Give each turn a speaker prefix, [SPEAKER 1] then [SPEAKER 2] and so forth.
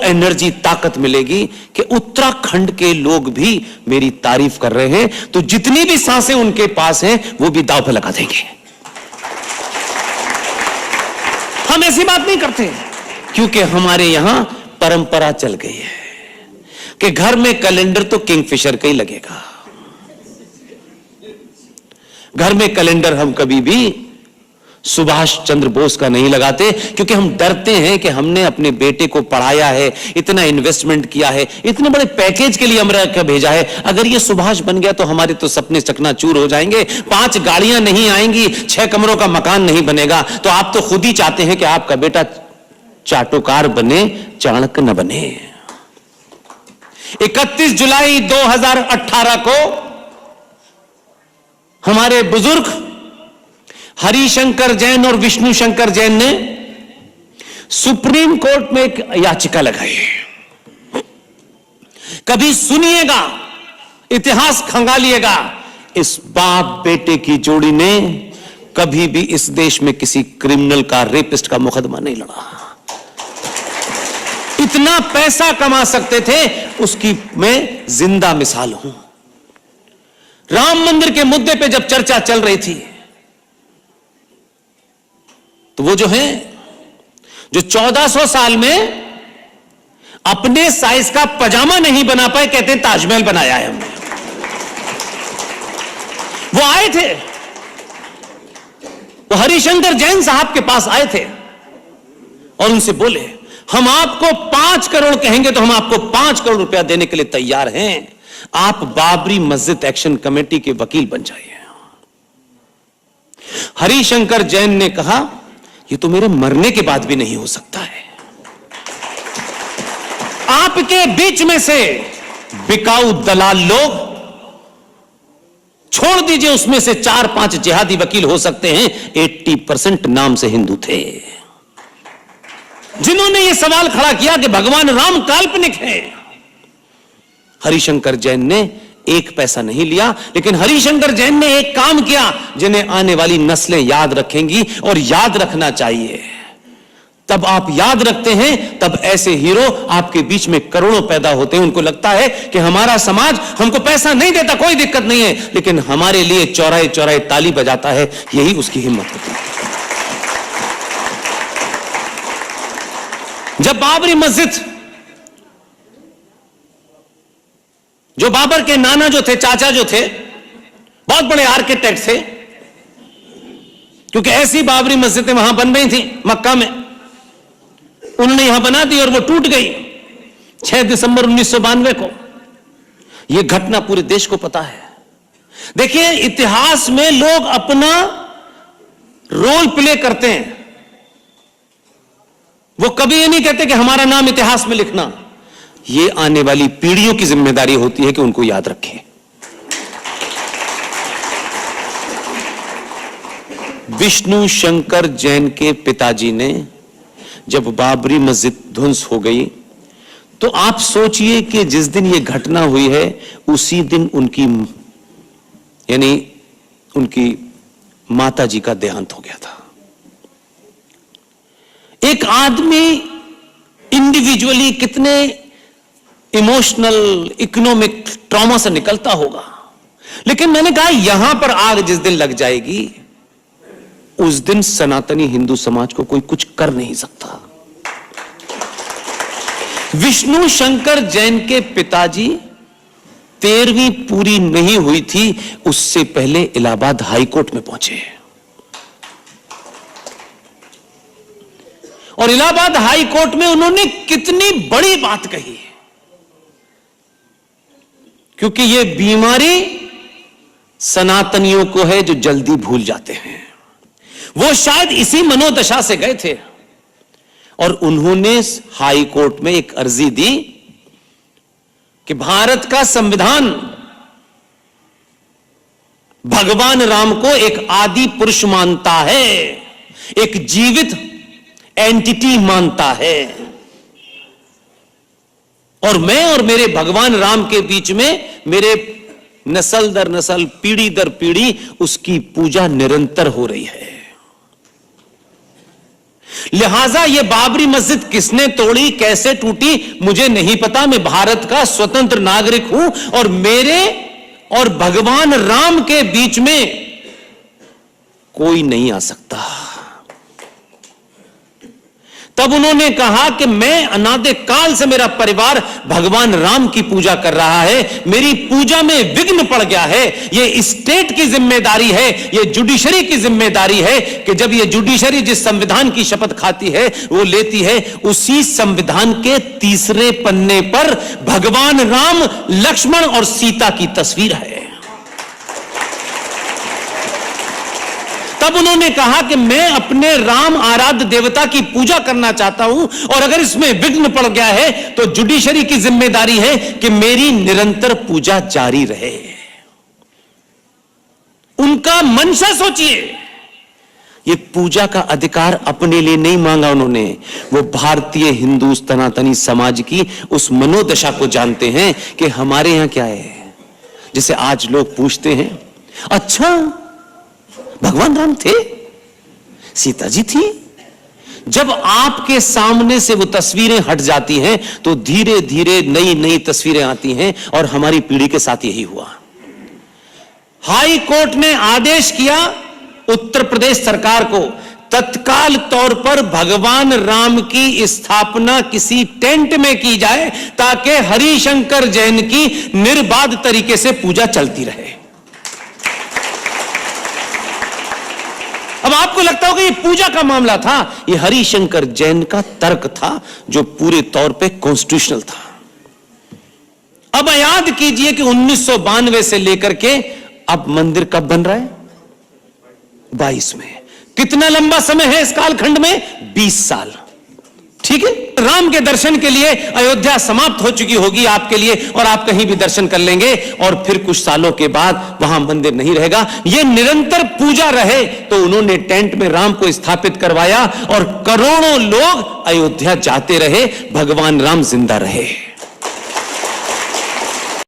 [SPEAKER 1] Energy, ताकत मिलेगी कि उत्तराखंड के लोग भी मेरी तारीफ कर रहे हैं, तो जितनी भी सांसें उनके पास हैं वो भी दांव पे लगा देंगे। हम ऐसी बात नहीं करते क्योंकि हमारे यहां परंपरा चल गई है कि घर में कैलेंडर तो किंगफिशर का ही लगेगा। घर में कैलेंडर हम कभी भी सुभाष चंद्र बोस का नहीं लगाते, क्योंकि हम डरते हैं कि हमने अपने बेटे को पढ़ाया है, इतना इन्वेस्टमेंट किया है, इतने बड़े पैकेज के लिए अमेरिका भेजा है, अगर ये सुभाष बन गया तो हमारे तो सपने चकनाचूर हो जाएंगे, 5 गाड़ियां नहीं आएंगी, 6 कमरों का मकान नहीं बनेगा। तो आप तो खुद ही चाहते हैं कि आपका बेटा चाटुकार बने, चाणक्य न बने। 31 जुलाई 2018 को हमारे बुजुर्ग हरिशंकर जैन और विष्णु शंकर जैन ने सुप्रीम कोर्ट में एक याचिका लगाई। कभी सुनिएगा, इतिहास खंगालिएगा, इस बाप बेटे की जोड़ी ने कभी भी इस देश में किसी क्रिमिनल का, रेपिस्ट का मुकदमा नहीं लड़ा। इतना पैसा कमा सकते थे, उसकी मैं जिंदा मिसाल हूं। राम मंदिर के मुद्दे पे जब चर्चा चल रही थी तो वो जो 1400 साल में अपने साइज का पजामा नहीं बना पाए, कहते हैं ताजमहल बनाया है हमने। वो आए थे, वो हरिशंकर जैन साहब के पास आए थे और उनसे बोले, हम आपको 5 करोड़ कहेंगे तो हम आपको 5 करोड़ रुपया देने के लिए तैयार हैं, आप बाबरी मस्जिद एक्शन कमेटी के वकील बन जाइए। हरिशंकर जैन ने कहा, ये तो मेरे मरने के बाद भी नहीं हो सकता है। आपके बीच में से बिकाऊ दलाल लोग, छोड़ दीजिए उसमें से 4-5 जिहादी वकील हो सकते हैं, 80% नाम से हिंदू थे, जिन्होंने यह सवाल खड़ा किया कि भगवान राम काल्पनिक है। हरिशंकर जैन ने 1 पैसा नहीं लिया, लेकिन हरिशंकर जैन ने एक काम किया जिन्हें आने वाली नस्लें याद रखेंगी, और याद रखना चाहिए। तब आप याद रखते हैं, तब ऐसे हीरो आपके बीच में करोड़ों पैदा होते हैं। उनको लगता है कि हमारा समाज हमको पैसा नहीं देता, कोई दिक्कत नहीं है, लेकिन हमारे लिए चौराहे चौराहे ताली बजाता है, यही उसकी हिम्मत होती है। जब बाबरी मस्जिद, जो बाबर के नाना जो थे, चाचा जो थे, बहुत बड़े आर्किटेक्ट थे, क्योंकि ऐसी बाबरी मस्जिदें वहां बन रही थी मक्का में, उन्होंने यहां बना दी और वो टूट गई 6 दिसंबर 1992 को। यह घटना पूरे देश को पता है। देखिए, इतिहास में लोग अपना रोल प्ले करते हैं, वो कभी ये नहीं कहते कि हमारा नाम इतिहास में लिखना। ये आने वाली पीढ़ियों की जिम्मेदारी होती है कि उनको याद रखें। विष्णु शंकर जैन के पिताजी ने जब बाबरी मस्जिद ध्वंस हो गई, तो आप सोचिए कि जिस दिन यह घटना हुई है उसी दिन उनकी, यानी उनकी माता जी का देहांत हो गया था। एक आदमी इंडिविजुअली कितने इमोशनल, इकोनॉमिक ट्रॉमा से निकलता होगा, लेकिन मैंने कहा यहां पर आग जिस दिन लग जाएगी उस दिन सनातनी हिंदू समाज को कोई कुछ कर नहीं सकता। विष्णु शंकर जैन के पिताजी 13वीं पूरी नहीं हुई थी, उससे पहले इलाहाबाद हाईकोर्ट में पहुंचे, और इलाहाबाद हाईकोर्ट में उन्होंने कितनी बड़ी बात कही, क्योंकि यह बीमारी सनातनियों को है जो जल्दी भूल जाते हैं। वो शायद इसी मनोदशा से गए थे और उन्होंने हाई कोर्ट में एक अर्जी दी कि भारत का संविधान भगवान राम को एक आदि पुरुष मानता है, एक जीवित एंटिटी मानता है, और मैं और मेरे भगवान राम के बीच में मेरे नस्ल दर नस्ल, पीढ़ी दर पीढ़ी उसकी पूजा निरंतर हो रही है। लिहाजा ये बाबरी मस्जिद किसने तोड़ी, कैसे टूटी, मुझे नहीं पता। मैं भारत का स्वतंत्र नागरिक हूं और मेरे और भगवान राम के बीच में कोई नहीं आ सकता। तब उन्होंने कहा कि मैं अनादि काल से मेरा परिवार भगवान राम की पूजा कर रहा है, मेरी पूजा में विघ्न पड़ गया है। यह स्टेट की जिम्मेदारी है, यह जुडिशरी की जिम्मेदारी है कि जब यह जुडिशरी जिस संविधान की शपथ खाती है, वो लेती है, उसी संविधान के तीसरे पन्ने पर भगवान राम, लक्ष्मण और सीता की तस्वीर है। तब उन्होंने कहा कि मैं अपने राम आराध्य देवता की पूजा करना चाहता हूं और अगर इसमें विघ्न पड़ गया है तो जुडिशरी की जिम्मेदारी है कि मेरी निरंतर पूजा जारी रहे। उनका मंशा सोचिए, ये पूजा का अधिकार अपने लिए नहीं मांगा उन्होंने, वो भारतीय हिंदू सनातनी समाज की उस मनोदशा को जानते हैं कि हमारे यहां क्या है। जिसे आज लोग पूछते हैं, अच्छा भगवान राम थे, सीता जी थी। जब आपके सामने से वो तस्वीरें हट जाती हैं तो धीरे धीरे नई नई तस्वीरें आती हैं और हमारी पीढ़ी के साथ यही हुआ। हाई कोर्ट ने आदेश किया उत्तर प्रदेश सरकार को तत्काल तौर पर भगवान राम की स्थापना किसी टेंट में की जाए ताकि हरिशंकर जैन की निर्बाध तरीके से पूजा चलती रहे। अब आपको लगता होगा ये पूजा का मामला था, ये हरिशंकर जैन का तर्क था जो पूरे तौर पे कॉन्स्टिट्यूशनल था। अब याद कीजिए कि 1992 से लेकर के अब मंदिर कब बन रहा है? 22 में। कितना लंबा समय है इस कालखंड में? 20 साल। ठीक है, राम के दर्शन के लिए अयोध्या समाप्त हो चुकी होगी आपके लिए और आप कहीं भी दर्शन कर लेंगे और फिर कुछ सालों के बाद वहां मंदिर नहीं रहेगा। यह निरंतर पूजा रहे तो उन्होंने टेंट में राम को स्थापित करवाया और करोड़ों लोग अयोध्या जाते रहे, भगवान राम जिंदा रहे।